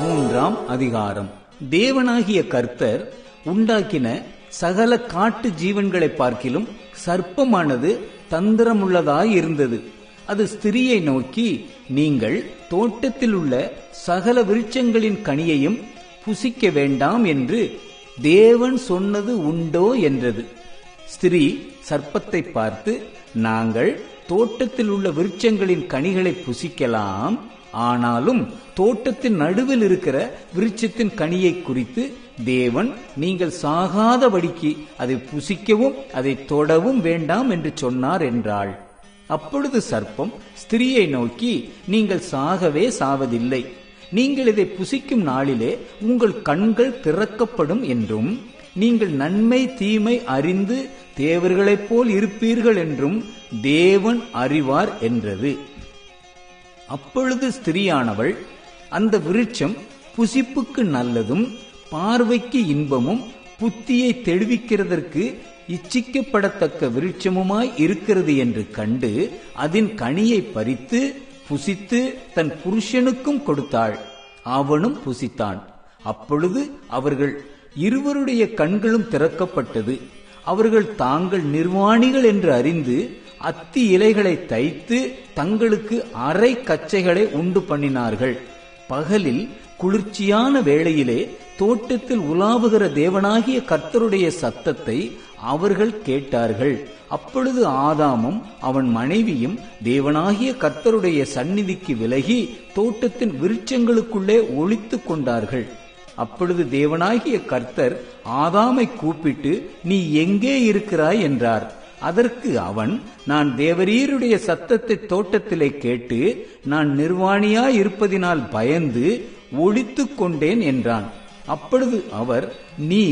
மூன்றாம் அதிகாரம். தேவனாகிய கர்த்தர் உண்டாக்கின சகல காட்டு ஜீவன்களை பார்க்கிலும் சர்ப்பமானது தந்திரமுள்ளதாயிருந்தது. அது ஸ்திரியை நோக்கி, நீங்கள் தோட்டத்தில் உள்ள சகல விருட்சங்களின் கனியையும் புசிக்க வேண்டாம் என்று தேவன் சொன்னது உண்டோ என்றது. ஸ்திரீ சர்ப்பத்தை பார்த்து, நாங்கள் தோட்டத்தில் உள்ள விருட்சங்களின் கனிகளை புசிக்கலாம், ஆனாலும் தோட்டத்தின் நடுவில் இருக்கிற விருட்சத்தின் கனியை குறித்து தேவன் நீங்கள் சாகாதபடிக்கு அதை புசிக்கவும் அதை தொடவும் வேண்டாம் என்று சொன்னார் என்றாள். அப்பொழுது சர்ப்பம் ஸ்திரியை நோக்கி, நீங்கள் சாகவே சாவதில்லை. நீங்கள் இதை புசிக்கும் நாளிலே உங்கள் கண்கள் திறக்கப்படும் என்றும் நீங்கள் நன்மை தீமை அறிந்து தேவர்களைப் போல் இருப்பீர்கள் என்றும் தேவன் அறிவார் என்றது. அப்பொழுது ஸ்திரியானவள், அந்த விருட்சம் புசிப்புக்கு நல்லதும் பார்வைக்கு இன்பமும் புத்தியை தெளிவிக்கிறதற்கு இச்சிக்கப்படத்தக்க விருட்சமுமாய் இருக்கிறது என்று கண்டு அதன் கனியை பறித்து புசித்து தன் புருஷனுக்கும் கொடுத்தாள். அவனும் புசித்தான். அப்பொழுது அவர்கள் இருவருடைய கண்களும் திறக்கப்பட்டது. அவர்கள் தாங்கள் நிர்வாணிகள் என்று அறிந்து அத்தி இலைகளை தைத்து தங்களுக்கு அரை கச்சைகளை உண்டு பண்ணினார்கள். பகலில் குளிர்ச்சியான வேளையிலே தோட்டத்தில் உலாவுகிற தேவனாகிய கர்த்தருடைய சத்தத்தை அவர்கள் கேட்டார்கள். அப்பொழுது ஆதாமும் அவன் மனைவியும் தேவனாகிய கர்த்தருடைய சந்நிதிக்கு விலகி தோட்டத்தின் விருட்சங்களுக்குள்ளே ஒளித்துக் கொண்டார்கள். அப்பொழுது தேவனாகிய கர்த்தர் ஆதாமை கூப்பிட்டு, நீ எங்கே இருக்கிறாய் என்றார். அதற்கு அவன், நான் தேவரீருடைய சத்தத்தை தோட்டத்திலே கேட்டு நான் நிர்வாணியாய் இருப்பதினால் பயந்து ஒளித்துக் கொண்டேன் என்றான். அப்பொழுது அவர், நீ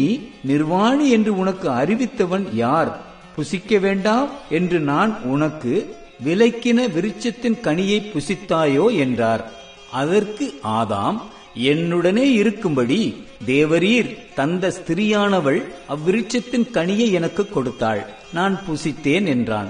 நிர்வாணி என்று உனக்கு அறிவித்தவன் யார்? புசிக்க வேண்டாம் என்று நான் உனக்கு விலக்கின விருட்சத்தின் கனியை புசித்தாயோ என்றார். அதற்கு ஆதாம், என்னுடனே இருக்கும்படி தேவரீர் தந்த ஸ்திரியானவள் அவ்விருட்சத்தின் கனியை எனக்கு கொடுத்தாள், நான் புசித்தேன் என்றான்.